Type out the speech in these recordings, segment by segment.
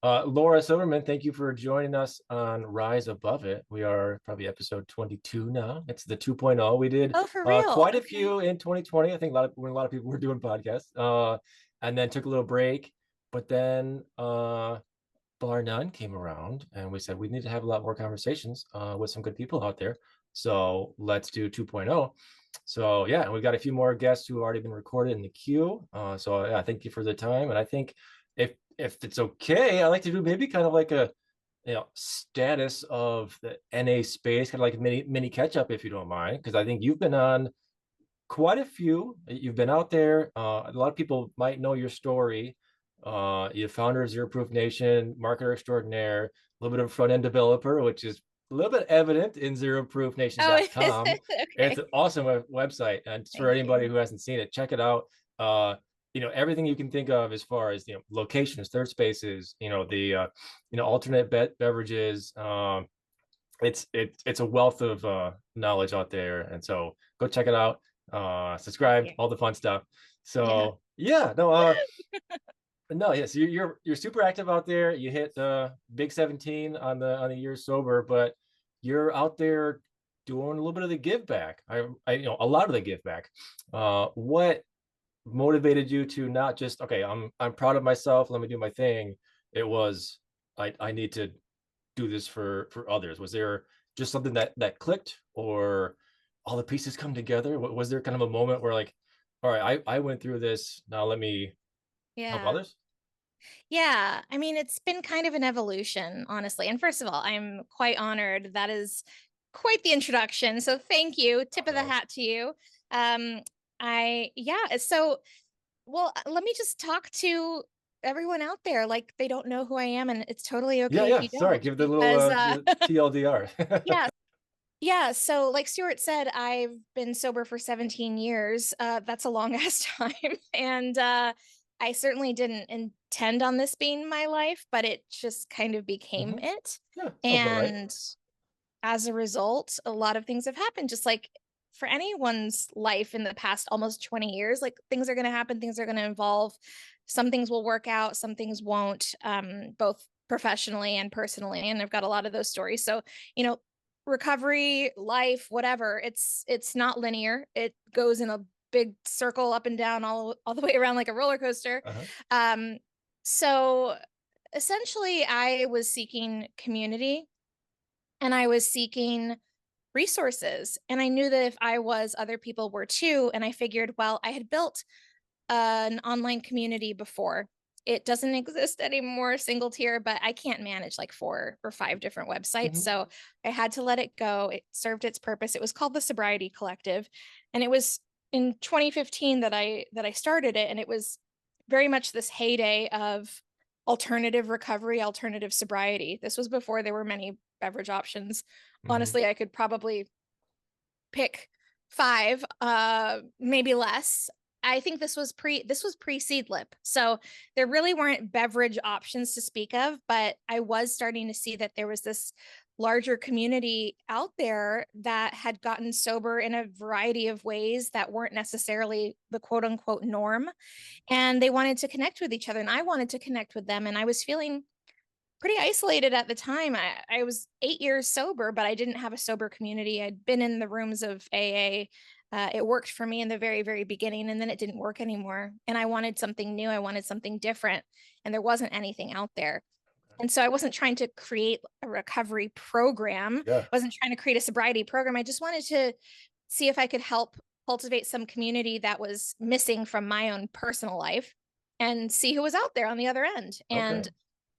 Laura Silverman, thank you for joining us on Rise Above It. We are probably episode 22 now. It's the 2.0. We did Oh, for real? quite a Okay. few in 2020. I think when a lot of people were doing podcasts, and then took a little break. But then Bar None came around, and we said we need to have a lot more conversations with some good people out there. So let's do 2.0. So yeah, and we've got a few more guests who have already been recorded in the queue. So yeah, thank you for the time. And I think if it's okay, I like to do maybe kind of like a status of the NA space, kind of like a mini catch up, if you don't mind, because I think you've been on quite a few. You've been out there. A lot of people might know your story. You're founder of Zero Proof Nation, marketer extraordinaire, a little bit of front end developer, which is a little bit evident in Oh, is zeroproofnation.com. it? It's Okay. an awesome website. And for Thank anybody you. who hasn't seen it, check it out. Everything you can think of as far as locations, third spaces, the alternate beverages. It's a wealth of knowledge out there, and so go check it out. Thank Subscribe, you. all the fun stuff. Yeah. So yeah, no, yes, you're super active out there. You hit the big 17 on the year sober, but you're out there doing a little bit of the give back. A lot of the give back. What motivated you to not just, okay, I'm proud of myself, let me do my thing? It was, I need to do this for others. Was there just something that clicked, or all the pieces come together? Was there kind of a moment where, like, all right, I went through this, now let me help Yeah. others? Yeah. I mean, it's been kind of an evolution, honestly. And first of all, I'm quite honored. That is quite the introduction. So thank you. Oh, Tip of the no. hat to you. Um, yeah. So, well, let me just talk to everyone out there like they don't know who I am, and it's totally Yeah, okay if yeah, you sorry, don't, give the little because TLDR. yeah. Yeah, so like Stuart said, I've been sober for 17 years. That's a long ass time. And I certainly didn't intend on this being my life, but it just kind of became Hmm. it. Yeah, sounds about right. And as a result, a lot of things have happened, just like for anyone's life in the past almost 20 years. Like things are going to happen, things are going to evolve. Some things will work out, some things won't, both professionally and personally. And I've got a lot of those stories. So, you know, recovery, life, whatever, it's not linear. It goes in a big circle up and down all the way around like a roller coaster. Uh-huh. Um, so essentially I was seeking community and I was seeking resources. And I knew that if I was, other people were too. And I figured, well, I had built an online community before. It doesn't exist anymore, single tier, but I can't manage like 4 or 5 different websites. Hmm. So I had to let it go. It served its purpose. It was called the Sobriety Collective. And it was in 2015 that I started it. And it was very much this heyday of alternative recovery, alternative sobriety. This was before there were many beverage options. Hmm. Honestly, I could probably pick 5, maybe less. I think this was pre seed lip. So there really weren't beverage options to speak of, but I was starting to see that there was this larger community out there that had gotten sober in a variety of ways that weren't necessarily the quote unquote norm. And they wanted to connect with each other, and I wanted to connect with them. And I was feeling pretty isolated at the time. I was 8 years sober, but I didn't have a sober community. I'd been in the rooms of AA. It worked for me in the very, very beginning, and then it didn't work anymore. And I wanted something new. I wanted something different, and there wasn't anything out there. And so I wasn't trying to create a recovery program. I Yeah. wasn't trying to create a sobriety program. I just wanted to see if I could help cultivate some community that was missing from my own personal life and see who was out there on the other end. Okay. And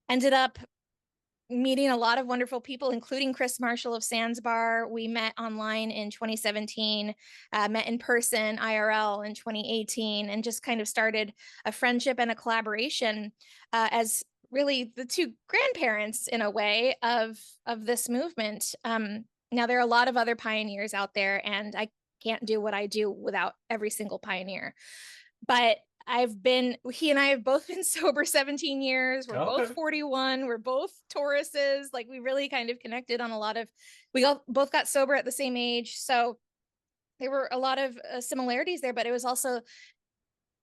ended up meeting a lot of wonderful people, including Chris Marshall of Sands Bar. We met online in 2017, met in person IRL in 2018, and just kind of started a friendship and a collaboration as really the two grandparents in a way of this movement. Now there are a lot of other pioneers out there, and I can't do what I do without every single pioneer. But he and I have both been sober 17 years. We're both Okay. 41. We're both Tauruses. Like we really kind of connected on a lot of, both got sober at the same age. So there were a lot of similarities there, but it was also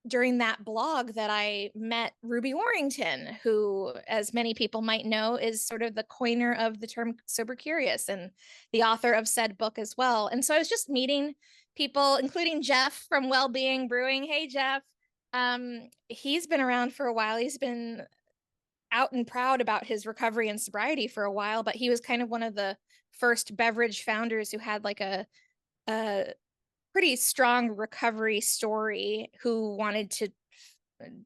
during that blog that I met Ruby Warrington, who, as many people might know, is sort of the coiner of the term sober curious and the author of said book as well. And so I was just meeting people, including Jeff from Wellbeing Brewing. Hey, Jeff. He's been around for a while. He's been out and proud about his recovery and sobriety for a while, but he was kind of one of the first beverage founders who had like a pretty strong recovery story, who wanted to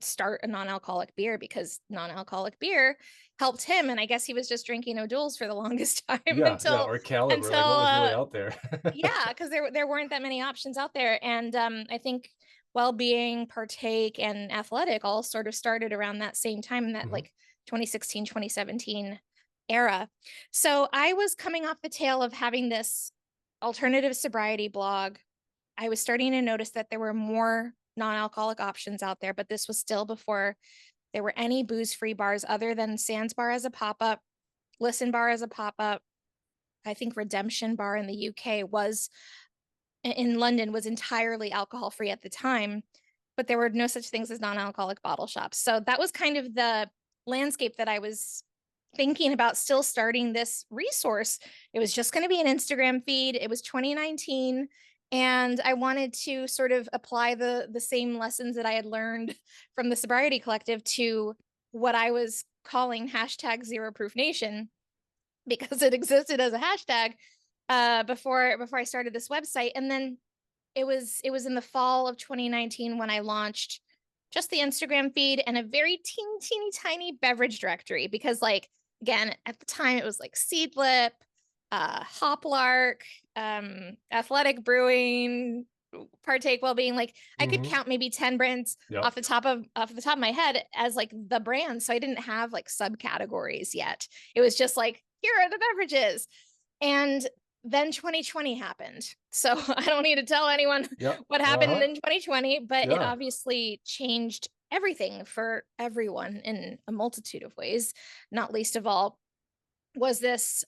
start a non-alcoholic beer because non-alcoholic beer helped him. And I guess he was just drinking O'Doul's for the longest time Yeah, yeah, until or Caliber, until like what was really out there. yeah, because there weren't that many options out there. And I think Wellbeing, Partake, and Athletic all sort of started around that same time, in that like 2016, 2017 era. So I was coming off the tail of having this alternative sobriety blog. I was starting to notice that there were more non-alcoholic options out there, but this was still before there were any booze-free bars other than Sands Bar as a pop-up, Listen Bar as a pop-up. I think Redemption Bar in the UK was, in London, was entirely alcohol-free at the time, but there were no such things as non-alcoholic bottle shops. So that was kind of the landscape that I was thinking about still starting this resource. It was just going to be an Instagram feed. It was 2019. And I wanted to sort of apply the same lessons that I had learned from the Sobriety Collective to what I was calling hashtag Zero Proof Nation, because it existed as a hashtag before I started this website. And then it was in the fall of 2019 when I launched just the Instagram feed and a very teeny tiny beverage directory, because like, again, at the time it was like Seedlip, Hoplark, Athletic Brewing, Partake, Wellbeing. Like I could count maybe 10 brands off the top of my head as like the brand. So I didn't have like subcategories yet. It was just like, here are the beverages. And then 2020 happened. So I don't need to tell anyone what happened in 2020, but it obviously changed everything for everyone in a multitude of ways. Not least of all was this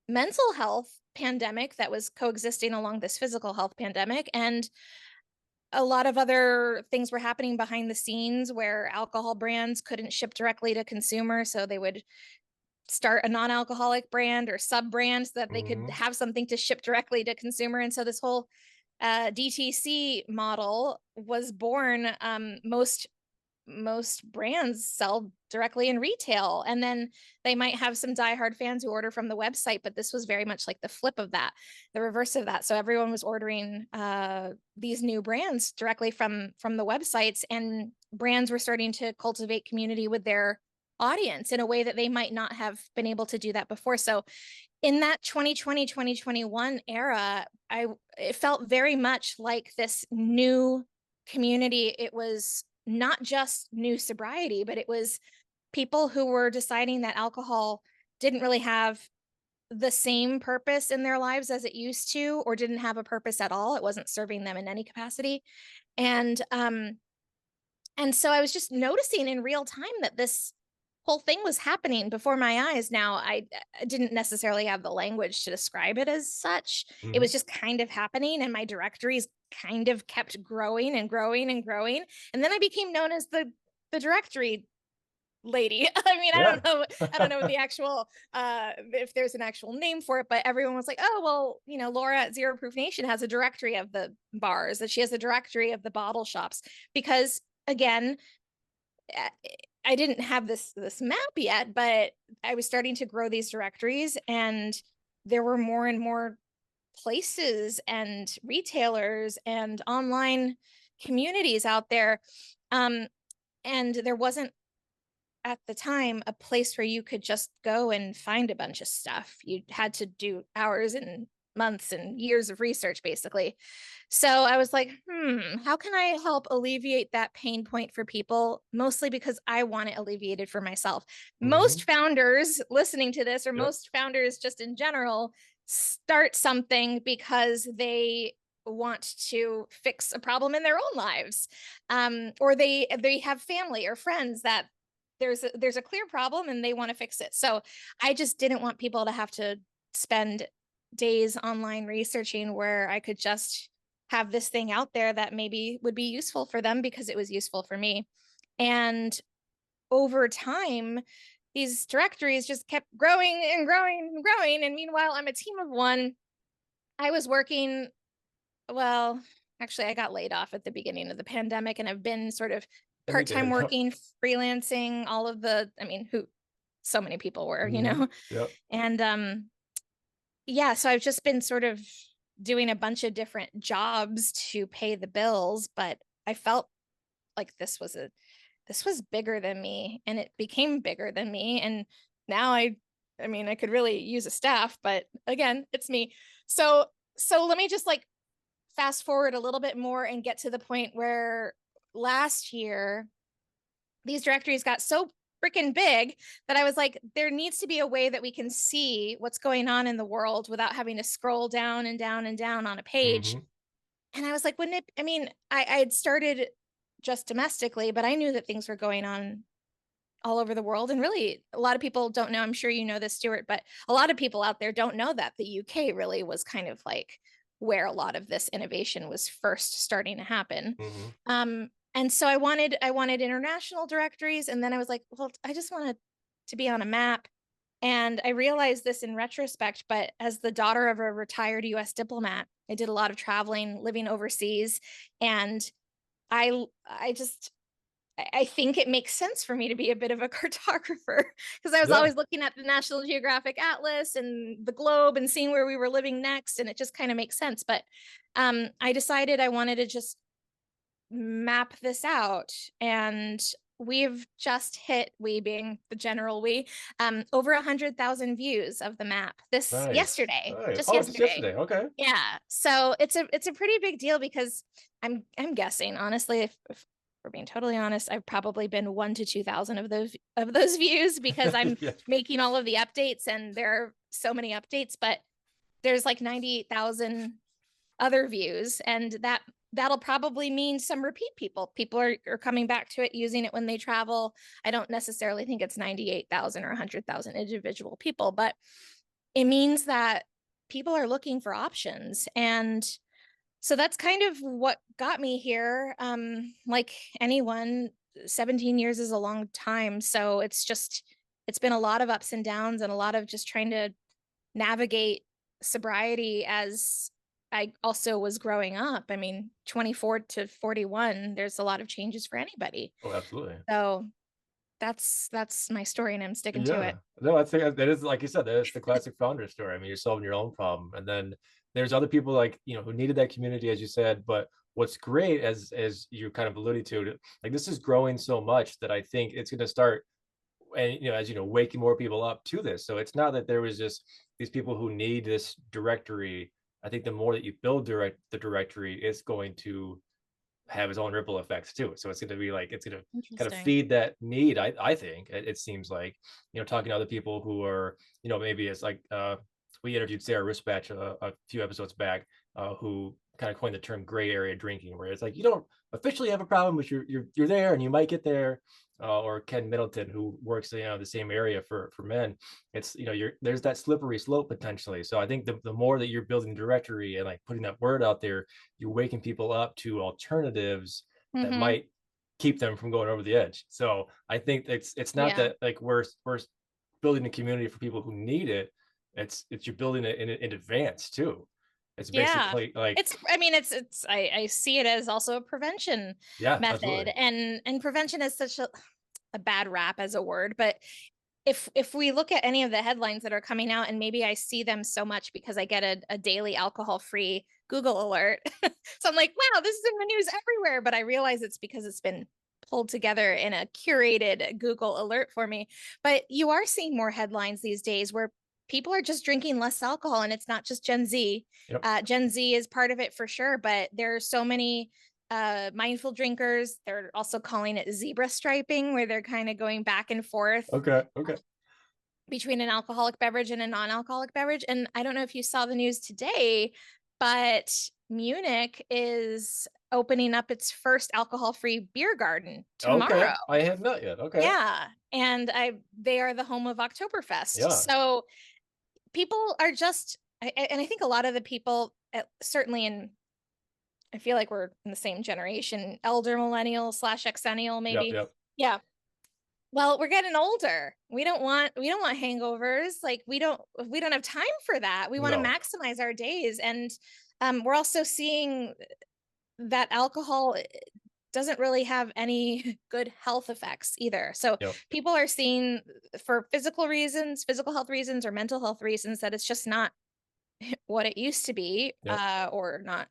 mental health pandemic that was coexisting along this physical health pandemic. And a lot of other things were happening behind the scenes where alcohol brands couldn't ship directly to consumers. So they would start a non-alcoholic brand or sub brand so that they could have something to ship directly to consumer. And so this whole DTC model was born. Most brands sell directly in retail, and then they might have some diehard fans who order from the website, but this was very much like the flip of that, the reverse of that. So everyone was ordering these new brands directly from the websites, and brands were starting to cultivate community with their audience in a way that they might not have been able to do that before. So in that 2020 2021 era, it felt very much like this new community. It was not just new sobriety, but it was people who were deciding that alcohol didn't really have the same purpose in their lives as it used to, or didn't have a purpose at all. It wasn't serving them in any capacity. And so I was just noticing in real time that this whole thing was happening before my eyes. Now, I didn't necessarily have the language to describe it as such. It was just kind of happening, and my directories kind of kept growing and growing and growing. And then I became known as the directory lady. I mean, I don't know the actual if there's an actual name for it, but everyone was like, oh, well, you know, Laura at Zero Proof Nation has a directory of the bars, that she has a directory of the bottle shops, because again, I didn't have this map yet, but I was starting to grow these directories, and there were more and more places and retailers and online communities out there. And there wasn't at the time a place where you could just go and find a bunch of stuff. You had to do hours and months and years of research, basically. So I was like, how can I help alleviate that pain point for people? Mostly because I want it alleviated for myself. Most founders listening to this, or most founders just in general, start something because they want to fix a problem in their own lives, or they have family or friends that there's a clear problem and they want to fix it. So I just didn't want people to have to spend days online researching, where I could just have this thing out there that maybe would be useful for them because it was useful for me. And over time, these directories just kept growing and growing and growing. And meanwhile, I'm a team of one. I was working, well, actually, I got laid off at the beginning of the pandemic, and I've been sort of And you part-time did. Yep. working, freelancing, all of the, I mean, who so many people were, Yep. and yeah, so I've just been sort of doing a bunch of different jobs to pay the bills, but I felt like this was bigger than me, and it became bigger than me, and now I mean, I could really use a staff, but again, it's me. So let me just like fast forward a little bit more and get to the point where last year these directories got so freaking big that I was like, there needs to be a way that we can see what's going on in the world without having to scroll down and down and down on a page. Hmm. And I was like, wouldn't it? I mean, I had started just domestically, but I knew that things were going on all over the world. And really, a lot of people don't know. I'm sure you know this, Stuart, but a lot of people out there don't know that the UK really was kind of like where a lot of this innovation was first starting to happen. Hmm. And so I wanted international directories, and then I was like, well, I just wanted to be on a map. And I realized this in retrospect, but as the daughter of a retired US diplomat, I did a lot of traveling, living overseas, and I just I think it makes sense for me to be a bit of a cartographer because I was Yeah. always looking at the National Geographic Atlas and the globe and seeing where we were living next, and it just kind of makes sense. But I decided I wanted to just map this out, and we've just hit, we being the general we, over 100,000 views of the map this Nice. yesterday, Nice. just Oh, just yesterday. yesterday. Okay. Yeah, so it's a pretty big deal because I'm guessing honestly, if we're being totally honest, I've probably been 1 to 2,000 of those views because I'm Yeah. making all of the updates, and there are so many updates, but there's like 98,000 other views, and that'll probably mean some repeat people are coming back to it, using it when they travel. I don't necessarily think it's 98,000 or 100,000 individual people, but it means that people are looking for options. And so that's kind of what got me here. Like anyone, 17 years is a long time, so it's been a lot of ups and downs and a lot of just trying to navigate sobriety as I also was growing up. I mean, 24 to 41, there's a lot of changes for anybody. Oh, absolutely. So that's my story, and I'm sticking to it. Yeah. No, I think that is, like you said, that is the classic founder story. I mean, you're solving your own problem. And then there's other people like, who needed that community, as you said. But what's great, as you kind of alluded to, like this is growing so much that I think it's going to start, and as waking more people up to this. So it's not that there was just these people who need this directory. I think the more that you build the directory, it's going to have its own ripple effects too. So it's going to be like, it's going to kind of Interesting. feed that need. I think it seems like, talking to other people who are, maybe it's like, we interviewed Sarah Rispatch a few episodes back, who kind of coined the term gray area drinking, where it's like you don't officially have a problem, but you're there and you might get there. Or Ken Middleton, who works the same area for men. It's there's that slippery slope potentially. So I think the more that you're building directory and like putting that word out there, you're waking people up to alternatives that Mm-hmm. might keep them from going over the edge. So I think it's not Yeah. that like we're building a community for people who need it. It's you're building it in advance too. It's Yeah. basically like, I mean, I see it as also a prevention yeah, method, absolutely. and prevention is such a bad rap as a word, but if we look at any of the headlines that are coming out, and maybe I see them so much because I get a daily alcohol free Google alert. So I'm like, wow, this is in the news everywhere. But I realize it's because it's been pulled together in a curated Google alert for me. But you are seeing more headlines these days where people are just drinking less alcohol, and it's not just Gen Z. Yep. Gen Z is part of it for sure, but there are so many mindful drinkers. They're also calling it zebra striping, where they're kind of going back and forth Okay. Okay. between an alcoholic beverage and a non-alcoholic beverage. And I don't know if you saw the news today, but Munich is opening up its first alcohol-free beer garden Okay. tomorrow. I have not yet. Okay. Yeah, and I they are the home of Oktoberfest. Yeah. So people are just, and I think a lot of the people, certainly in I feel like we're in the same generation, elder millennial slash exennial, Yep, maybe. yep. Yeah. Well, we're getting older. We don't want hangovers. Like we don't have time for that. We want to No. maximize our days. And we're also seeing that alcohol doesn't really have any good health effects either. So Yep, people are seeing for physical reasons, physical health reasons, or mental health reasons that it's just not what it used to be, yep. or not,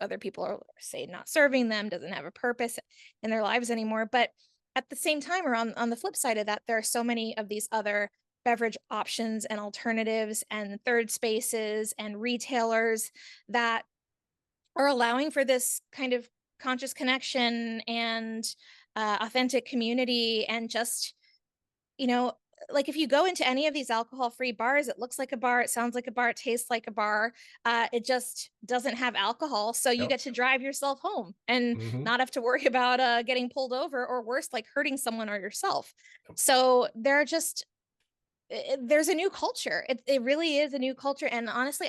other people are say not serving them, doesn't have a purpose in their lives anymore. But at the same time, or on the flip side of that, there are so many of these other beverage options and alternatives and third spaces and retailers that are allowing for this kind of conscious connection and authentic community and just, you know, like if you go into any of these alcohol-free bars, it looks like a bar, it sounds like a bar, it tastes like a bar. It just doesn't have alcohol, so you Yep. get to drive yourself home and Hmm. not have to worry about getting pulled over or worse, like hurting someone or yourself. Yep. So there's a new culture. It really is a new culture, and honestly,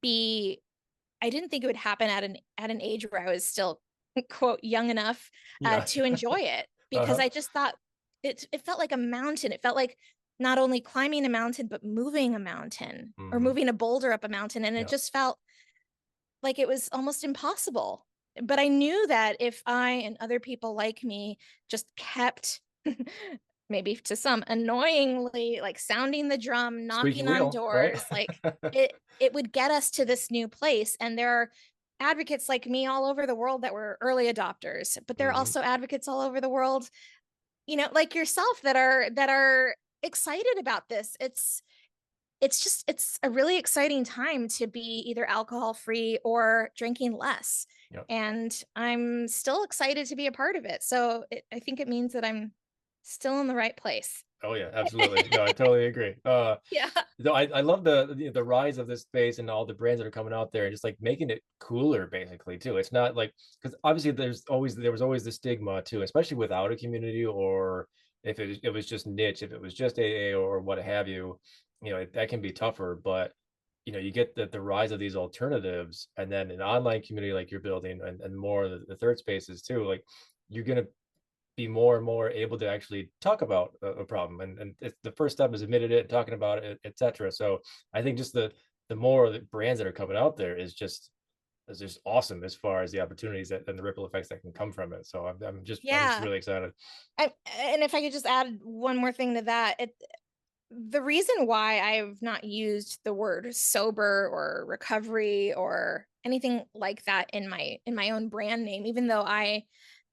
be I didn't think it would happen at an age where I was still quote young enough Yeah. to enjoy it, because Uh-huh. I just thought it felt like a mountain. It felt like not only climbing a mountain but moving a mountain or Hmm. moving a boulder up a mountain, and it Yeah. just felt like it was almost impossible. But I knew that if I and other people like me just kept maybe to some annoyingly like sounding the drum, Squeaky knocking on wheel, right? doors, like it would get us to this new place. And there are advocates like me all over the world that were early adopters, but there are Hmm. also advocates all over the world, like yourself, that are excited about this. It's a really exciting time to be either alcohol free or drinking less. Yep. And I'm still excited to be a part of it. So I think it means that I'm still in the right place. Oh yeah, absolutely. No, I totally agree. Yeah. No, I love the rise of this space and all the brands that are coming out there and just like making it cooler basically too. It's not like, because obviously there was always the stigma too, especially without a community, or if it was just niche, if it was just AA or what have you, that can be tougher. But you get the rise of these alternatives, and then an online community like you're building, and more of the third spaces too. Like you're gonna be more and more able to actually talk about a problem, and it's, the first step is admitting it, talking about it, etc. So I think just the more the brands that are coming out there is just awesome as far as the opportunities and the ripple effects that can come from it. So I'm just Yeah. really excited. And if I could just add one more thing to that, the reason why I've not used the word sober or recovery or anything like that in my own brand name, even though I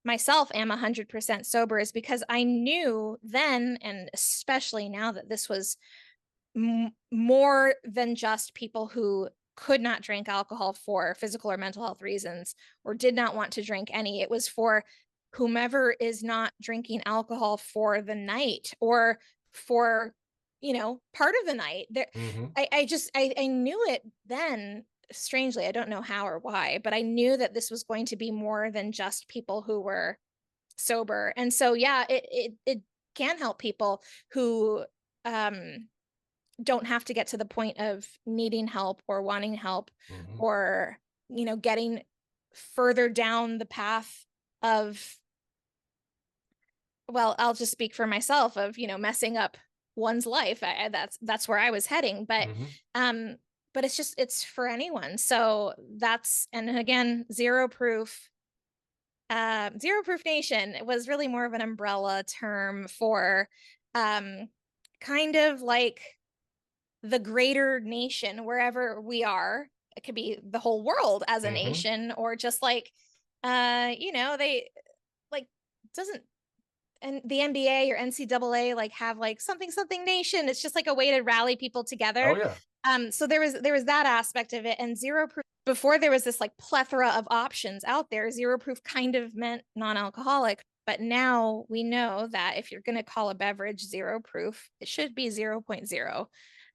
myself am 100% sober, is because I knew then, and especially now, that this was more than just people who could not drink alcohol for physical or mental health reasons or did not want to drink any. It was for whomever is not drinking alcohol for the night or for, part of the night. There, Hmm. I knew it then. Strangely, I don't know how or why, but I knew that this was going to be more than just people who were sober. And so, yeah, it can help people who um don't have to get to the point of needing help or wanting help, Hmm. or getting further down the path of, well, I'll just speak for myself, of messing up one's life. That's where I was heading. But Hmm. um it's for anyone. So and again, Zero Proof Nation was really more of an umbrella term for um kind of like the greater nation, wherever we are. It could be the whole world as a Hmm. nation, or just like they like doesn't and the NBA or NCAA like have like something nation. It's just like a way to rally people Oh together. yeah. So there was that aspect of it. And Zero Proof, before there was this like plethora of options out there, Zero Proof kind of meant non-alcoholic. But now we know that if you're going to call a beverage Zero Proof, it should be 0.0,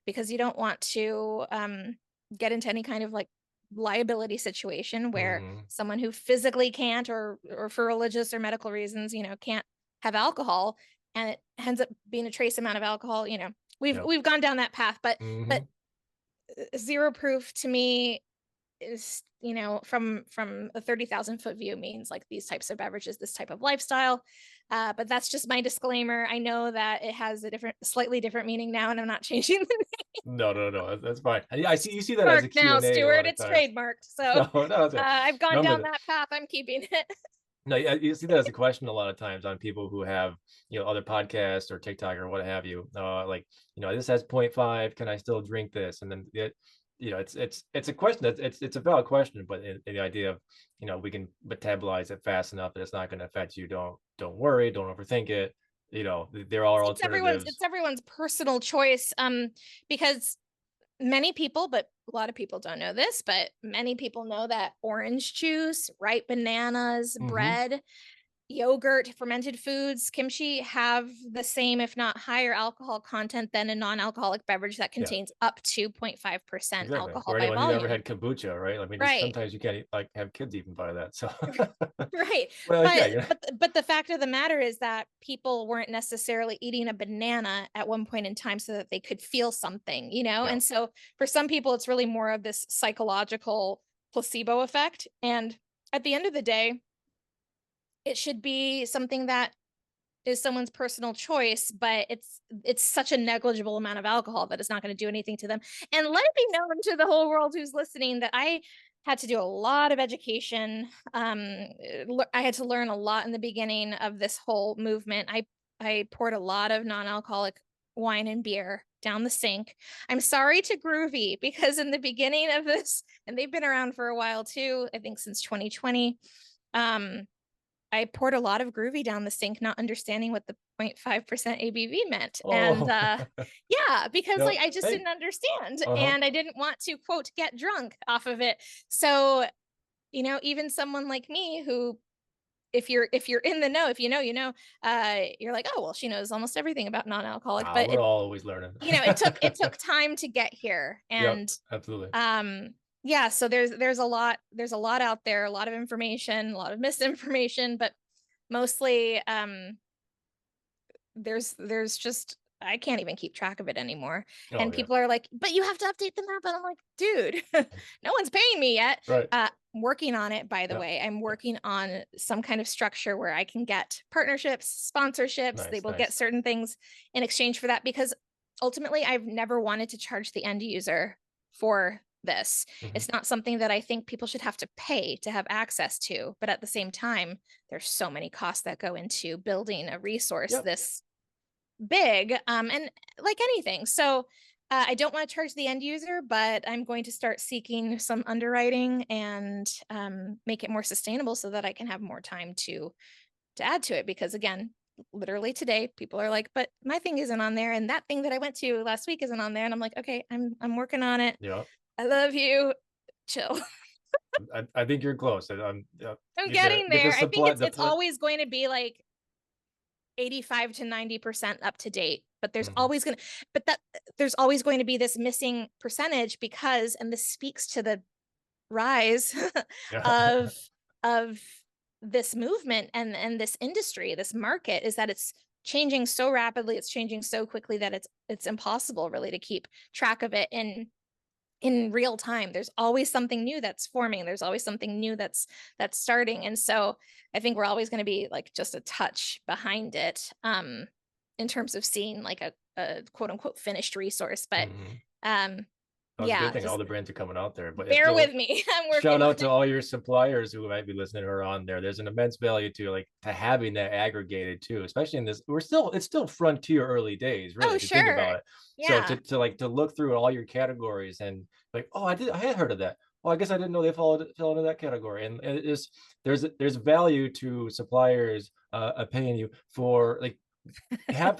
because you don't want to get into any kind of like liability situation where Hmm. someone who physically can't, or for religious or medical reasons, can't have alcohol, and it ends up being a trace amount of alcohol. We've Yep. we've gone down that path, but Hmm. Zero Proof to me is, from a 30,000-foot view means like these types of beverages, this type of lifestyle. But that's just my disclaimer. I know that it has a slightly different meaning now, and I'm not changing the name. No, that's fine. I see you see that as a Trademarked now, Q&A a lot Stuart. of It's times. trademarked. So No, that's it. I've gone No, down but that path. I'm keeping it. no, you see that as a question a lot of times on people who have, other podcasts or TikTok or what have you. Like, this has point 0.5. Can I still drink this? And then it's a question it's a valid question, but in the idea of, we can metabolize it fast enough that it's not going to affect you. Don't worry. Don't overthink it. There are alternatives. It's everyone's personal choice. Because many people, but a lot of people don't know this, but many people know that orange juice, ripe bananas, Mm-hmm. bread, yogurt, fermented foods, kimchi have the same, if not higher, alcohol content than a non-alcoholic beverage that Yeah, contains up to 0.5% exactly. alcohol For by anyone who's ever volume. had kombucha, right? I mean, just Right. sometimes you can't like have kids even buy that. So, Right. well, yeah, But but the fact of the matter is that people weren't necessarily eating a banana at one point in time so that they could feel something, yeah. And so for some people it's really more of this psychological placebo effect. And at the end of the day, it should be something that is someone's personal choice, but it's such a negligible amount of alcohol that it's not going to do anything to them. And let it be known to the whole world who's listening that I had to do a lot of education. I had to learn a lot in the beginning of this whole movement. I poured a lot of non-alcoholic wine and beer down the sink. I'm sorry to Groovy, because in the beginning of this, and they've been around for a while too, I think since 2020, I poured a lot of Groovy down the sink, not understanding what the 0.5% ABV meant. And Oh, yeah, because yeah. like I just Hey, didn't understand, uh-huh. and I didn't want to, quote, get drunk off of it. So, even someone like me who, if you're in the know, if you're like, oh well, she knows almost everything about non-alcoholic. But We're all always learning. it took time to get here. Yep, And absolutely. yeah, so there's a lot out there, a lot of information, a lot of misinformation, but mostly there's just, I can't even keep track of it anymore. Oh, And yeah. people are like, but you have to update the map. And I'm like, dude, no one's paying me yet. Right. I'm working on it, by the Yeah. way. I'm Yeah. working on some kind of structure where I can get partnerships, sponsorships. They Nice, will get nice. certain things in exchange for that, because ultimately I've never wanted to charge the end user for this. Hmm. It's not something that I think people should have to pay to have access to. But at the same time, there's so many costs that go into building a resource Yep. this big, and like anything. So I don't want to charge the end user, but I'm going to start seeking some underwriting and make it more sustainable so that I can have more time to add to it. Because again, literally today, people are like, but my thing isn't on there, and that thing that I went to last week isn't on there. And I'm like, okay, I'm working on it. Yeah. I love you. Chill. I think you're close. I'm Get the getting get the there. I think supply it's the it's always going to be like 85 to 90% up to date, but Mhm. there's always going to be this missing percentage, because, and this speaks to the rise Yeah. of of this movement and this industry, this market, is that it's changing so rapidly, it's changing so quickly that it's impossible really to keep track of it in real time. There's always something new that's forming, there's always something new that's starting. And so I think we're always going to be like just a touch behind it, in terms of seeing like a quote unquote finished resource. But Mhm. um That was a good yeah, thing. All just the brands are coming out there, but bear with me. I'm shout working on out to it. all your suppliers who might be listening or on there. There's an immense value to to having that aggregated too, especially in this. It's still frontier early days, really, Oh if you think about sure. it. So Yeah. to look through all your categories and like, oh, I had heard of that. Well, I guess I didn't know they fell into that category. And it is there's value to suppliers paying you for like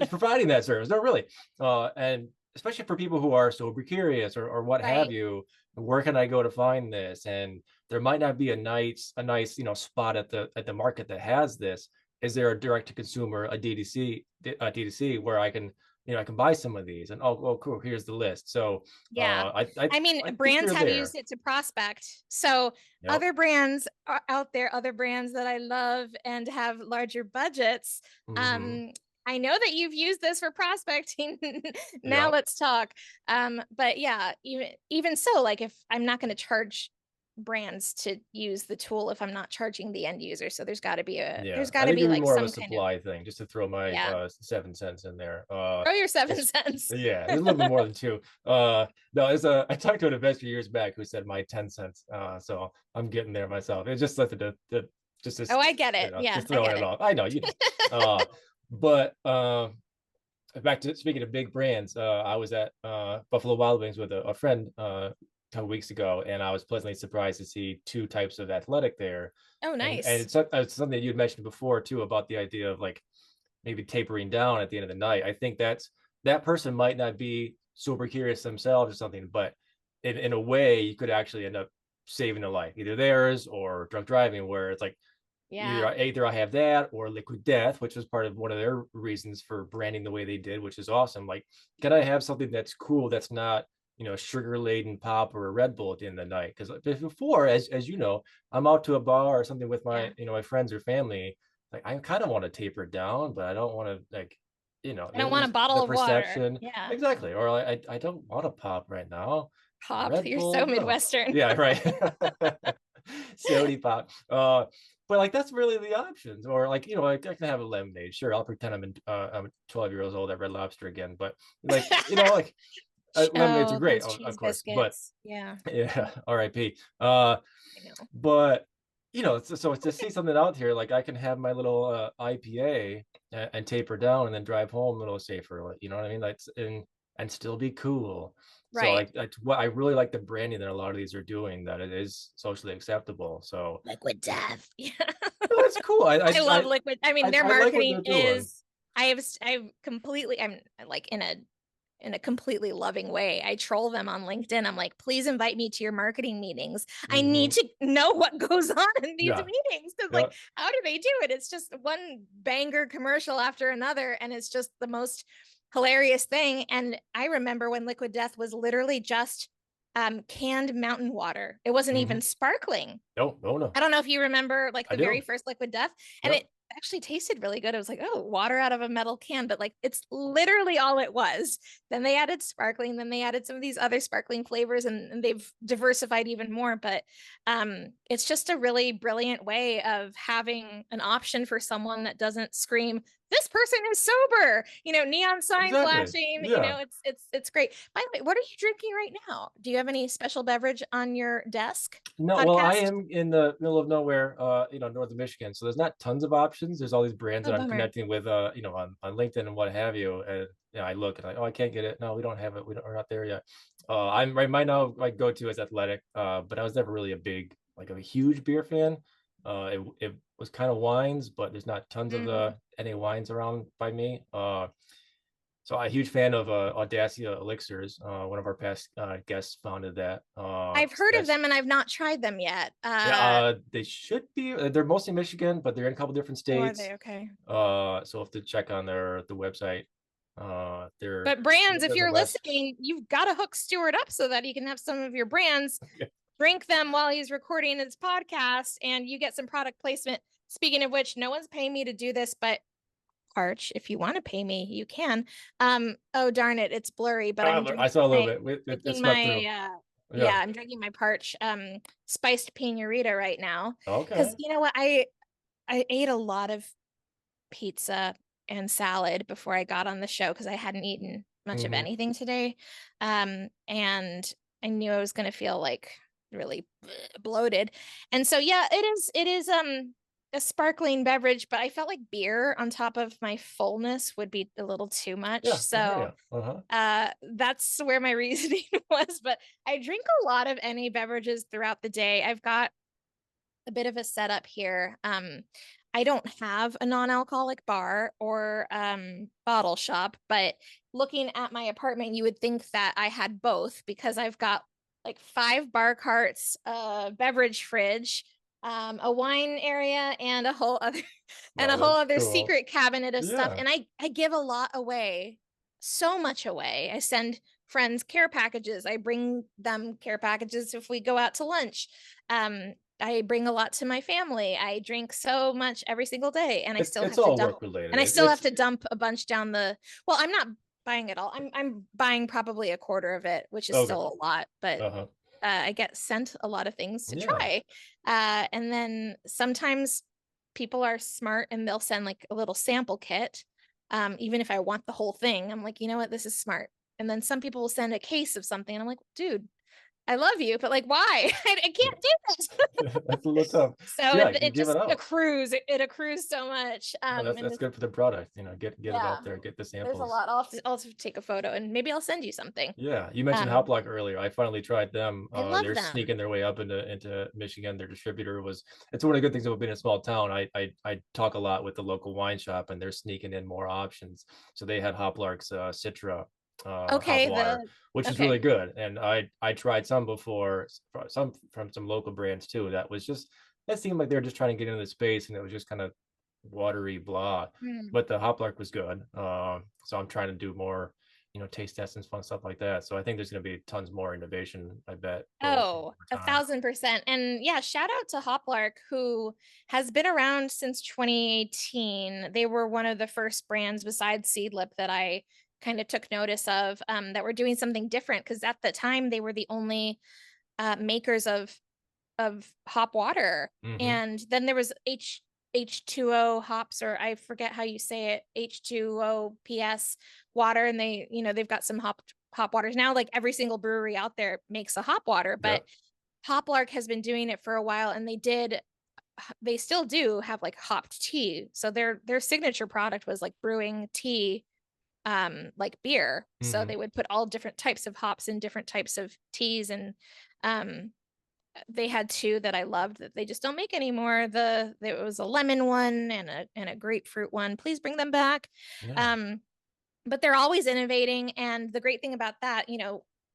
providing that service. No, really, and especially for people who are sober curious or what have Right. you. Where can I go to find this? And there might not be a nice spot at the market that has this. Is there a direct to consumer, a D2C where I can I can buy some of these? And oh cool, here's the list. So Yeah. I mean, I think brands you're have there. used it to prospect. So Yep. other brands are out there, other brands that I love and have larger budgets. Hmm. Um, I know that you've used this for prospecting. Now Yep. let's talk. But yeah, even so, like if I'm not going to charge brands to use the tool if I'm not charging the end user. So there's got to be Yeah, I think it'd be like more of a some kind of, supply thing, just to throw my yeah, 7 cents in there. throw your seven It's cents. yeah, it's a little bit more than two. No, it's I talked to an investor years back who said my 10 cents. So I'm getting there myself. It's just like Oh, I get it. Yeah, just I throwing get it it. off. I know, you know. But back to speaking of big brands, I was at Buffalo Wild Wings with a friend a couple weeks ago, and I was pleasantly surprised to see two types of athletic there. Oh, And nice. it's something you had mentioned before too, about the idea of like maybe tapering down at the end of the night. I think that person might not be super curious themselves or something, but in a way, you could actually end up saving a life, either theirs or drunk driving, where it's like Yeah. either I have that or liquid death, which was part of one of their reasons for branding the way they did, which is awesome. Like, can I have something that's cool, that's not, sugar laden pop or a Red Bull at the end of the night? Because before, as you know, I'm out to a bar or something with my Yeah. my friends or family. Like, I kind of want to taper down, but I don't want to, like, I don't want a there's bottle the of water. perception. Yeah. Exactly. Or I don't want to pop right now. Pop. Red You're so Bull, no. Midwestern. Yeah, right. Sody pop. But like, that's really the options. Or like, I can have a lemonade. Sure, I'll pretend I'm 12 years old at Red Lobster again. But like, like, lemonades are Oh, great, those of cheese course. But biscuits. Yeah, yeah, R.I.P. I know. But so to see something out here, like I can have my little IPA and taper down and then drive home a little safer. You know what I mean? Like, and still be cool. So Right. what I really like the branding that a lot of these are doing, that it is socially acceptable. So Liquid death. Yeah. no, it's cool. I love liquid. I mean, their I like what marketing they're doing. is I've completely I'm like in a completely loving way. I troll them on LinkedIn. I'm like, please invite me to your marketing meetings. I need Hmm. to know what goes on in these Yeah, meetings because, like, yeah. how do they do it? It's just one banger commercial after another, and it's just the most hilarious thing. And I remember when Liquid Death was literally just canned mountain water. It wasn't Hmm. even sparkling. No, no, no. I don't know if you remember like I the very do. first Liquid Death, and Yep. it actually tasted really good. It was like, oh, water out of a metal can, but like it's literally all it was. Then they added sparkling, then they added some of these other sparkling flavors, and they've diversified even more. But it's just a really brilliant way of having an option for someone that doesn't scream, this person is sober, neon sign Exactly. flashing, Yeah. it's great. By the way, what are you drinking right now? Do you have any special beverage on your desk? No, well, I Podcast? am in the middle of nowhere, northern Michigan. So there's not tons of options. There's all these brands Oh, that I'm bummer. connecting with, on LinkedIn and what have you. And I look and like, oh, I can't get it. No, we don't have it. We're not there yet. I'm right now. My go-to is athletic. But I was never really a huge beer fan. It was kind of wines, but there's not tons of Mm. any wines around by me. So I'm a huge fan of Audacia Elixirs. One of our past guests founded that. I've heard of That's them and I've not tried them yet. Yeah, they should be. They're mostly Michigan, but they're in a couple different Oh, are they states. okay? So have to check on the website. But brands, if They're in the you're West. listening, you've got to hook Stuart up so that he can have some of your brands, drink them while he's recording his podcast, and you get some product placement. Speaking of which, no one's paying me to do this, but Arch, if you want to pay me, you can. Oh darn it, it's blurry, but I'm I drinking saw a little my bit. It drinking snuck my through. yeah, Yeah. I'm drinking my Parch spiced piñarita right now. Because Okay. you know what? I ate a lot of pizza and salad before I got on the show because I hadn't eaten much of Hmm. anything today. And I knew I was going to feel like really bloated. And so yeah, it is a sparkling beverage, but I felt like beer on top of my fullness would be a little too much. Yeah, I hear So you. Uh-huh. that's where my reasoning was, but I drink a lot of any beverages throughout the day. I've got a bit of a setup here. I don't have a non-alcoholic bar or bottle shop, but looking at my apartment, you would think that I had both because I've got like 5 bar carts, a beverage fridge, a wine area, and a whole other and a No, whole that's other cool. secret cabinet of stuff. Yeah. And I give a lot away, so much away. I send friends care packages. I bring them care packages if we go out to lunch. I bring a lot to my family. I drink so much every single day, and I still It's have to all dump work related. and I still have to dump a bunch down the well, I'm not buying it all. I'm buying probably a quarter of it, which is Okay. still a lot, but Uh-huh. I get sent a lot of things to Yeah. try. And then sometimes people are smart and they'll send like a little sample kit. Even if I want the whole thing, I'm like, you know what, this is smart. And then some people will send a case of something, and I'm like, dude, I love you, but like, why? I can't do this. That's a little tough. So Yeah, it give it just out. it accrues so much. Oh, And that's good for the product. Get it yeah, out there, get the there's a samples. lot. I'll have to take a photo and maybe I'll send you something. Yeah, you mentioned Um, Hoplock earlier. I finally tried them. I love They're them. sneaking their way up into Michigan. Their distributor was. It's one of the good things about being a small town. I talk a lot with the local wine shop, and they're sneaking in more options. So they had Hoplark's Citra hop Okay, water, which is okay. really good. And I tried some before, some from some local brands too. That was just that seemed like they were just trying to get into the space, and it was just kind of watery blah. Hmm. But the Hoplark was good. So I'm trying to do more, taste tests and fun stuff like that. So I think there's going to be tons more innovation, I bet, over Oh, time. 1,000%. And yeah, shout out to Hoplark, who has been around since 2018. They were one of the first brands besides Seedlip that I kind of took notice of, that were doing something different, because at the time they were the only makers of hop water. Mm-hmm. And then there was H2O hops, or I forget how you say it, H2OPS water, and they've got some hop waters now. Like every single brewery out there makes a hop water, but Yep. Hoplark has been doing it for a while, and they still do have like hopped tea. So their signature product was like brewing tea, like beer. So Mm-hmm. they would put all different types of hops in different types of teas. And um they had two that I loved that they just don't make anymore. There was a lemon one and a grapefruit one. Please bring them back. Yeah. Um, but they're always innovating, and the great thing about that,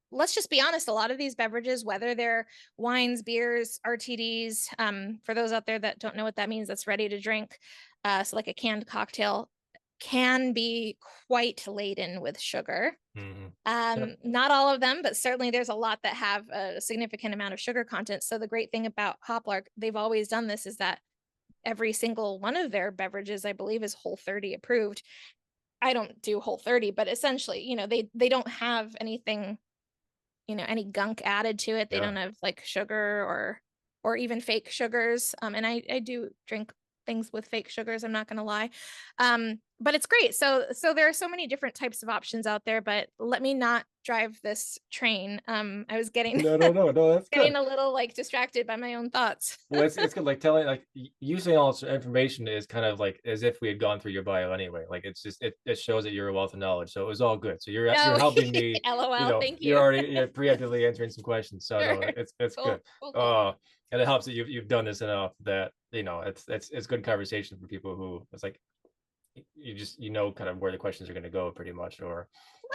let's just be honest, a lot of these beverages, whether they're wines, beers, RTDs, for those out there that don't know what that means, that's ready to drink. So like a canned cocktail can be quite laden with sugar. Mm-hmm. Yep. Not all of them, but certainly there's a lot that have a significant amount of sugar content. So the great thing about Hoplark, they've always done this, is that every single one of their beverages, I believe, is Whole30 approved. I don't do Whole30, but essentially, they don't have anything, any gunk added to it. They Yeah. don't have like sugar or even fake sugars. And I do drink things with fake sugars, I'm not going to lie. But it's great. So there are so many different types of options out there, but let me not drive this train. I was getting No, no, no, no. That's getting good. a little like distracted by my own thoughts. Well, it's good. Like telling, like using all this information is kind of like as if we had gone through your bio anyway. Like it's just it shows that you're a wealth of knowledge. So it was all good. So you're No, helping me. LOL. Thank You're you. already preemptively answering some questions. So Sure. no, it's good. Cool. Cool. Cool. And it helps that you've done this enough that it's good conversation for people who it's like you just kind of where the questions are going to go pretty much. Or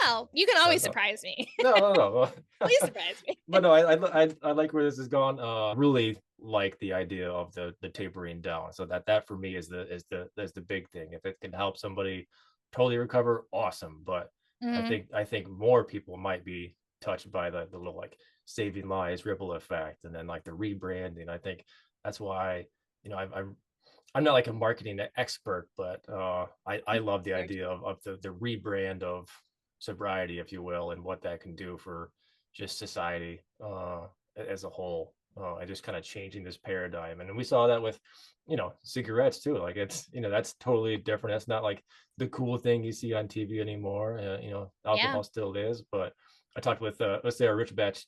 Well, you can no, always no, surprise me. no. Please surprise me. But no, I like where this has gone. Really like the idea of the tapering down. So that for me is the big thing. If it can help somebody totally recover, awesome. But Mhm. I think more people might be touched by the little like saving lives ripple effect, and then like the rebranding. I think that's why I'm not like a marketing expert, but I love the idea of the rebrand of sobriety, if you will, and what that can do for just society as a whole. And just kind of changing this paradigm. And we saw that with, cigarettes too. Like that's totally different. That's not like the cool thing you see on TV anymore. Yeah. Alcohol still is, but I talked with let's say our rich batch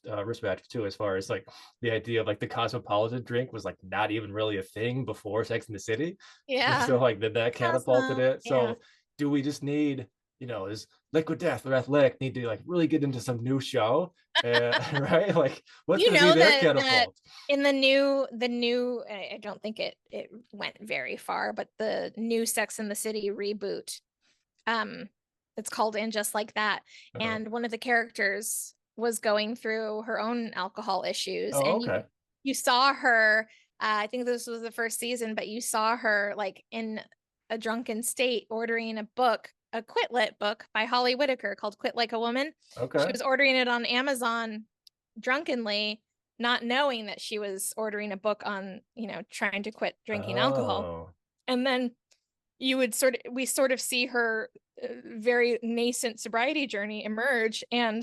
too, as far as like the idea of like the cosmopolitan drink was like not even really a thing before Sex in the City. Yeah. So like that catapulted Cosmo. it. Yeah. So do we just need, is Liquid Death or Athletic need to like really get into some new show? Right? Like what's You gonna be know their that catapult? in the new I don't think it went very far, but the new Sex and the City reboot, um, it's called In Just Like That. Uh-huh. And one of the characters was going through her own alcohol issues, Oh, and okay. you saw her, I think this was the first season, but you saw her like in a drunken state ordering a quit lit book by Holly Whitaker called Quit Like a Woman. She Okay. was ordering it on Amazon drunkenly, not knowing that she was ordering a book on, trying to quit drinking alcohol. Oh. And then we sort of see her very nascent sobriety journey emerge. And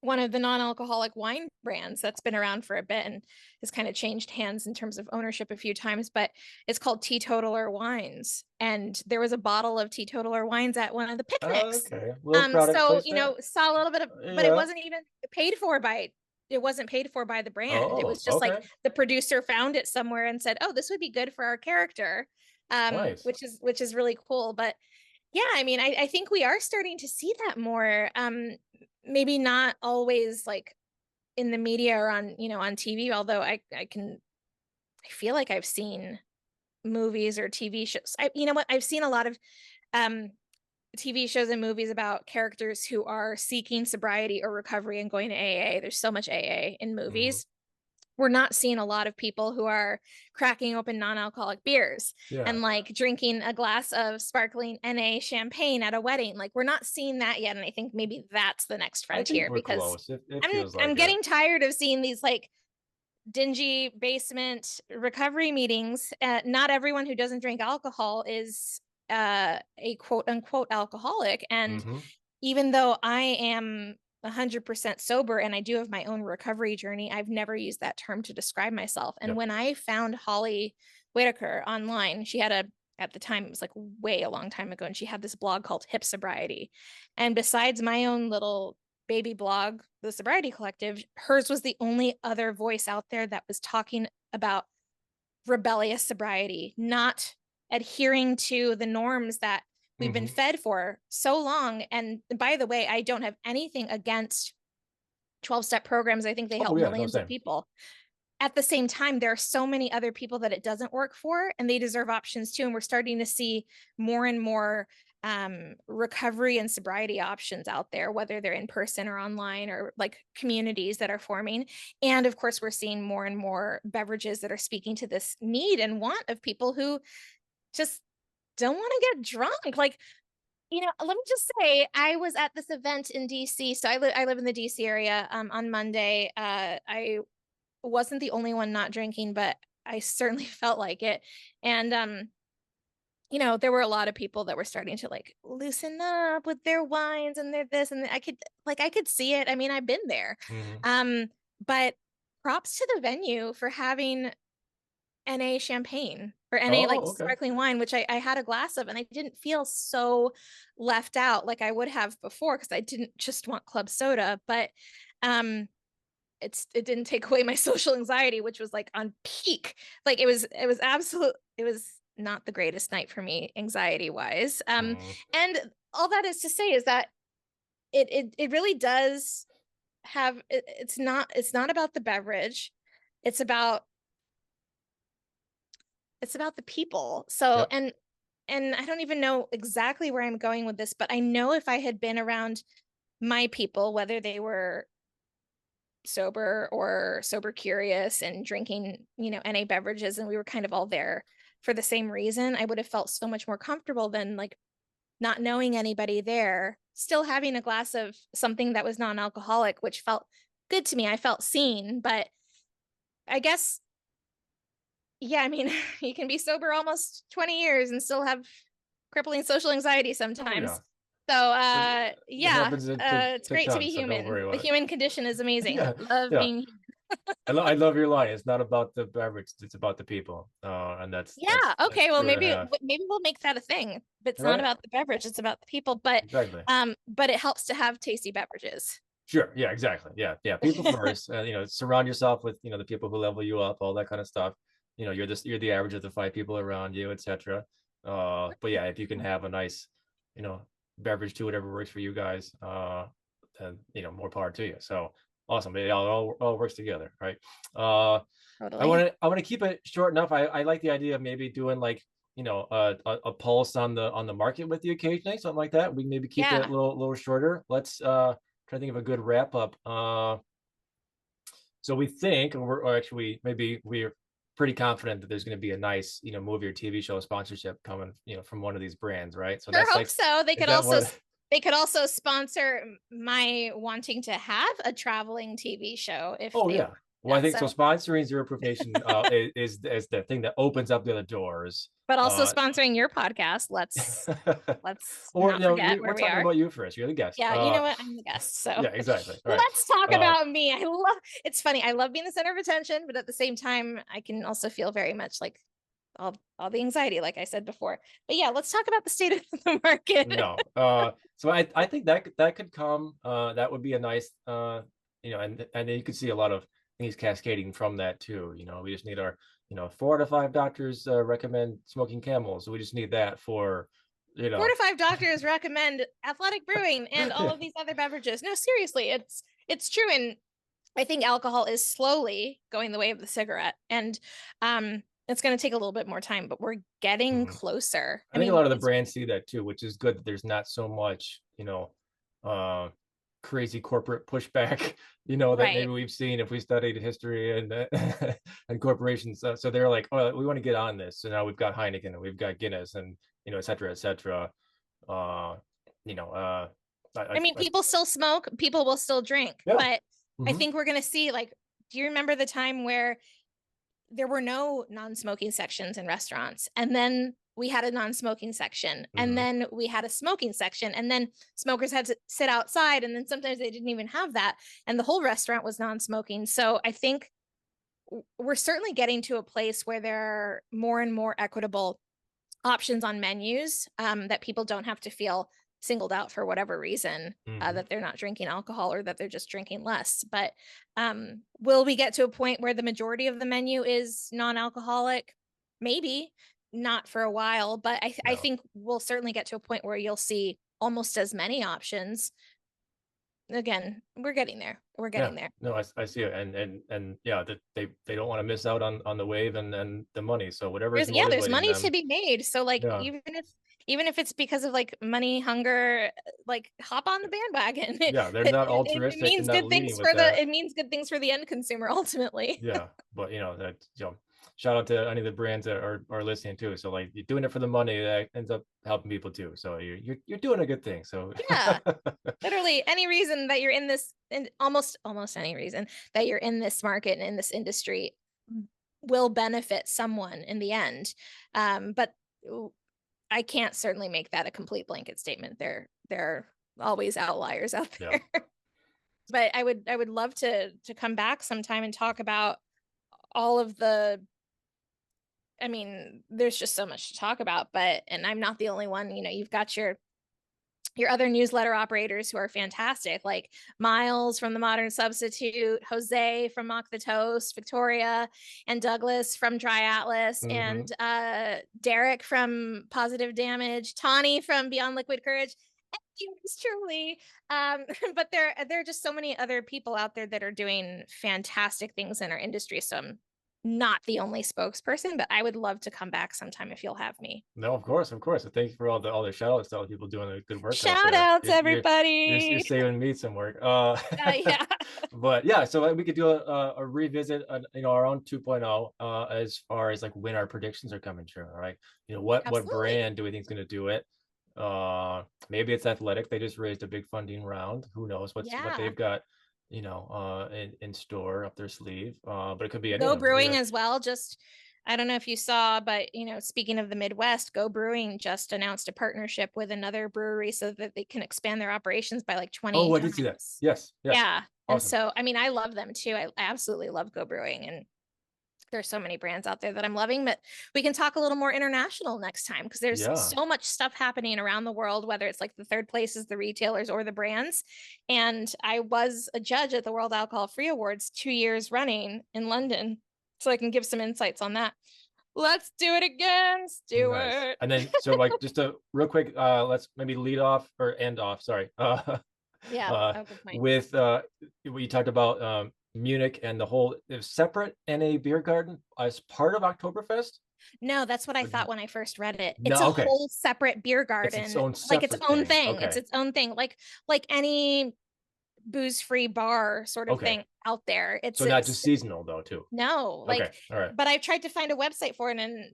one of the non-alcoholic wine brands that's been around for a bit and has kind of changed hands in terms of ownership a few times, but it's called Teetotaler Wines. And there was a bottle of Teetotaler Wines at one of the picnics. Okay, little product So, placement. saw a little bit of, but it Yeah. wasn't even paid for by, it wasn't paid for by the brand. It Oh, was just like okay. the producer found it somewhere and said, "Oh, this would be good for our character," Nice. which is really cool. But yeah, I mean, I think we are starting to see that more. Maybe not always like in the media or on, on TV, although I feel like I've seen movies or TV shows. You know what? I've seen a lot of um TV shows and movies about characters who are seeking sobriety or recovery and going to AA. There's so much AA in Hmm. movies. We're not seeing a lot of people who are cracking open non-alcoholic beers Yeah, and like drinking a glass of sparkling NA champagne at a wedding. Like we're not seeing that yet. And I think maybe that's the next I think frontier we're because close. It I'm feels I'm like it. getting tired of seeing these like dingy basement recovery meetings. Not everyone who doesn't drink alcohol is a quote unquote alcoholic. And Hmm. even though I am 100% sober and I do have my own recovery journey, I've never used that term to describe myself. And Yep. when I found Holly Whitaker online, she had at the time, it was like way a long time ago, and she had this blog called Hip Sobriety. And besides my own little baby blog, The Sobriety Collective, hers was the only other voice out there that was talking about rebellious sobriety, not adhering to the norms that we've been Hmm. fed for so long. And by the way, I don't have anything against 12-step programs. I think they Oh help yeah, no millions of same. people. At the same time, there are so many other people that it doesn't work for, and they deserve options too. And we're starting to see more and more recovery and sobriety options out there, whether they're in person or online, or like communities that are forming. And of course, we're seeing more and more beverages that are speaking to this need and want of people who just don't want to get drunk. Like, let me just say, I was at this event in DC. So I live in the DC area. On Monday, I wasn't the only one not drinking, but I certainly felt like it. And there were a lot of people that were starting to like loosen up with their wines and their this, and I could see it. I mean, I've been there. Hmm. Um, but props to the venue for having NA champagne or NA like Oh, okay. sparkling wine, which I had a glass of, and I didn't feel so left out like I would have before because I didn't just want club soda. But um it didn't take away my social anxiety, which was like on peak. Like it was not the greatest night for me anxiety wise. Hmm. And all that is to say is that it really does have it's not about the beverage. It's about the people. So Yep. and I don't even know exactly where I'm going with this, but I know if I had been around my people, whether they were sober or sober curious and drinking, NA beverages, and we were kind of all there for the same reason, I would have felt so much more comfortable than like not knowing anybody there, still having a glass of something that was non-alcoholic, which felt good to me. I felt seen, but I guess, yeah, I mean, you can be sober almost 20 years and still have crippling social anxiety Oh yeah. sometimes. So It, it yeah, happens to, it's to great to be tons, so don't human. worry The about it. human condition is amazing. Yeah, Love yeah. being. I love your line. It's not about the beverage; it's about the people. And that's Yeah. that's Okay. Well, true and a maybe half. we'll make that a thing. But it's not Right? about the beverage; it's about the people. But Exactly. but it helps to have tasty beverages. Sure. Yeah. Exactly. Yeah. Yeah. People first. Surround yourself with the people who level you up, all that kind of stuff. You're the average of the five people around you, etc. But yeah, if you can have a nice, you know, beverage too, whatever works for you guys, then more power to you. So awesome. It all works together, right? Uh, I want Totally. to I want to keep it short enough. I like the idea of maybe doing like a pulse on the market with you occasionally, something like that. We can maybe keep it a Yeah. little shorter. Let's try to think of a good wrap up. So we think, or actually maybe we're pretty confident that there's going to be a nice movie or TV show sponsorship coming from one of these brands, right? So Sure that's hope like, so. is that what? They could also sponsor my wanting to have a traveling TV show if Oh they yeah, Well, I think So, so. Sponsoring Zero Proof Nation is the thing that opens up the other doors. but also Uh, sponsoring your podcast. Let's or not forget we're where we talking are. about you first. You're the guest. Yeah, you know what? I'm the guest. So Yeah, exactly. All right. let's talk about me. It's funny. I love being the center of attention, but at the same time, I can also feel very much like all the anxiety, like I said before. But yeah, let's talk about the state of the market. No. So I think that could come. That would be a nice and then you could see a lot of things cascading from that too. We just need our 4 to 5 doctors recommend smoking camels. So we just need that for 4 to 5 doctors recommend athletic brewing and all of these other beverages. No, seriously, it's true. And I think alcohol is slowly going the way of the cigarette. And it's going to take a little bit more time, but we're getting closer. I think a lot of the brands see that too, which is good that there's not so much, uh, crazy corporate pushback, that maybe right. we've seen if we studied history and and corporations. So they're like, oh, we want to get on this. So now we've got Heineken and we've got Guinness and et cetera, et cetera. You know, I mean, people still smoke, people will still drink, yeah. but I think we're going to see, like, do you remember the time where there were no non-smoking sections in restaurants, and then we had a non-smoking section, and then we had a smoking section, and then smokers had to sit outside, and then sometimes they didn't even have that, and the whole restaurant was non-smoking. So I think we're certainly getting to a place where there are more and more equitable options on menus, that people don't have to feel singled out for whatever reason, that they're not drinking alcohol or that they're just drinking less. But will we get to a point where the majority of the menu is non-alcoholic? Maybe not for a while, but I think we'll certainly get to a point where you'll see almost as many options. Again, we're getting there. We're getting there. No, I see it, and yeah, that they don't want to miss out on the wave and the money. So whatever is There's motivating money to them. be made. So like, Yeah, even if it's because of like money hunger, like hop on the bandwagon. yeah, they're it, not it, it altruistic and means not good leading things with for that. it means good things for the end consumer ultimately. Yeah, but that shout out to any of the brands that are listening too. So like you're doing it for the money, that ends up helping people too. So you're doing a good thing. So Yeah. Literally any reason that you're in this, and almost any reason that you're in this market and in this industry will benefit someone in the end. But I can't certainly make that a complete blanket statement. There are always outliers out there. yeah. But I would love to come back sometime and talk about all of the, I mean, there's just so much to talk about, and I'm not the only one. You've got your other newsletter operators who are fantastic, like Miles from The Modern Substitute, Jose from Mock the Toast, Victoria and Douglas from Dry Atlas, and Derek from Positive Damage, Tawny from Beyond Liquid Courage. Yours truly. But there are just so many other people out there that are doing fantastic things in our industry. So I'm not the only spokesperson, but I would love to come back sometime if you'll have me. No, of course, of course. Thank you for all the shout outs to all the people doing the good work out Shout there. outs, You're everybody. saving me some work. Yeah. But yeah, so we could do a revisit, our own 2.0, as far as like when our predictions are coming true. All right, what Absolutely. brand do we think is going to do it? Maybe it's Athletic. They just raised a big funding round. Who knows what Yeah. they've got, in store up their sleeve. But it could be Go anyone. Brewing as well. Just, I don't know if you saw, but speaking of the Midwest, Go Brewing just announced a partnership with another brewery so that they can expand their operations by like 20 Oh, I did see that. times. Yes, yes, Yeah. And awesome. so, I mean, I love them too. I absolutely love Go Brewing, and there's so many brands out there that I'm loving, but we can talk a little more international next time, because there's Yeah. so much stuff happening around the world, whether it's like the third places, the retailers, or the brands. And I was a judge at the World Alcohol Free Awards 2 years running in London, so I can give some insights on that. Let's do it again, Stuart. Nice. And then so like just a real quick, let's maybe lead off or end off, sorry. Yeah, good point. With we talked about Munich and the whole separate NA beer garden as part of Oktoberfest. No, that's what I thought when I first read it. It's No, a okay. whole separate beer It's its garden, own like its separate own thing. thing. It's Okay. its own thing, like any booze-free bar sort of Okay. thing out there. So not just seasonal though, too. No, like, okay. All right. but I've tried to find a website for it, and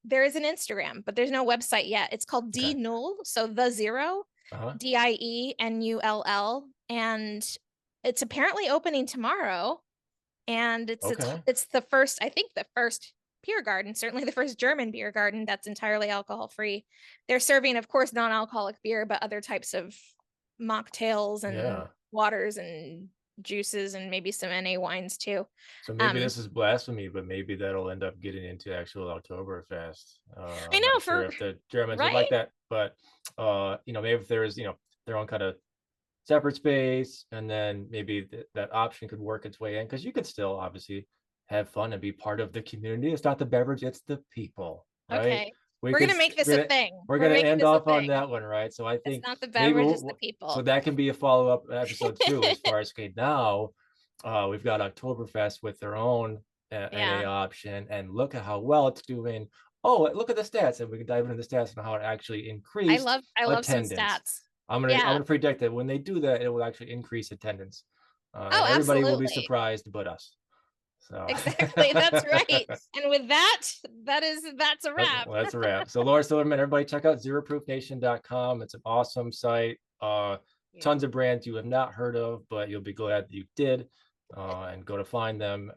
there is an Instagram, but there's no website yet. It's called Okay. D-Null, so the zero, DIENULL, and it's apparently opening tomorrow. and Okay. it's the first, I think the first beer garden, certainly the first German beer garden that's entirely alcohol free. They're serving, of course, non-alcoholic beer, but other types of mocktails and Yeah. waters and juices and maybe some NA wines too. So maybe Um, this is blasphemy, but maybe that'll end up getting into actual Oktoberfest. I I'm know not sure for if the Germans would like right. that, but maybe if there is, their own kind of separate space, and then maybe that option could work its way in, because you could still obviously have fun and be part of the community. It's not the beverage, it's the people, right? Okay. We We're could gonna make this we're a gonna thing. we're We're gonna making end this a off on thing. that one, right? So I It's think not the maybe beverage, it's the so people. that can be a follow-up episode too, as far as, okay, now we've got Oktoberfest with their own NA Yeah. option, and look at how well it's doing. Oh, look at the stats, and we can dive into the stats and how it actually increased I love some attendance. stats. I'm Yeah. gonna predict that when they do that, it will actually increase attendance, Oh, and everybody will be absolutely. surprised but us. So Exactly. That's right. And with that, that's a wrap. that's a wrap. So Laura Silverman, everybody check out zeroproofnation.com. It's an awesome site. Yeah. Tons of brands you have not heard of, but you'll be glad that you did, and go to find them.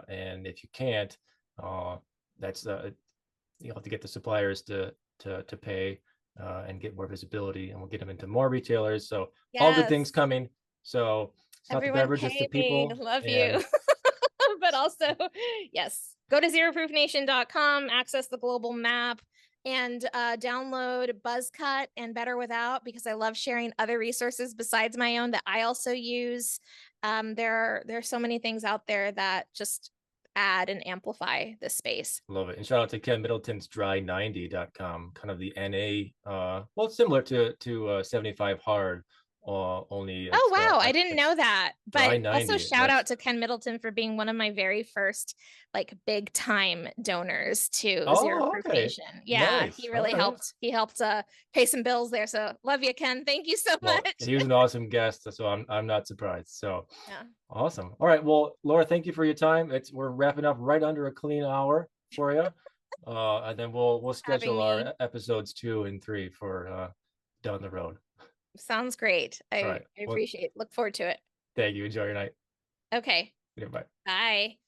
And if you can't, that's you have to get the suppliers to pay, and get more visibility, and we'll get them into more retailers. So all good things Yes. coming. So it's not the Everyone beverage, it's the pay me. people. Love And you. But also, yes, go to zeroproofnation.com, access the global map, and download Buzzcut and Better Without, because I love sharing other resources besides my own that I also use. There are so many things out there that just add and amplify this space. love it. And shout out to Ken Middleton's dry90.com, kind of the NA, well, it's similar to 75 hard, only Oh, it's wow. I didn't know it's that. dry But also 90. shout That's out to Ken Middleton for being one of my very first like big time donors to Zero oh, Proof okay. Nation. Yeah, Nice. he All really right. helped. He helped pay some bills there. So love you, Ken. Thank you so Well, much. he was an awesome guest, so I'm not surprised. So Yeah. awesome. All right. Well, Laura, thank you for your time. We're wrapping up right under a clean hour for you. And then we'll Having schedule our me. episodes 2 and 3 for down the road. Sounds great. All right. I Well, appreciate it. Look forward to it. thank you. Enjoy your night. Okay. Yeah, bye. Bye.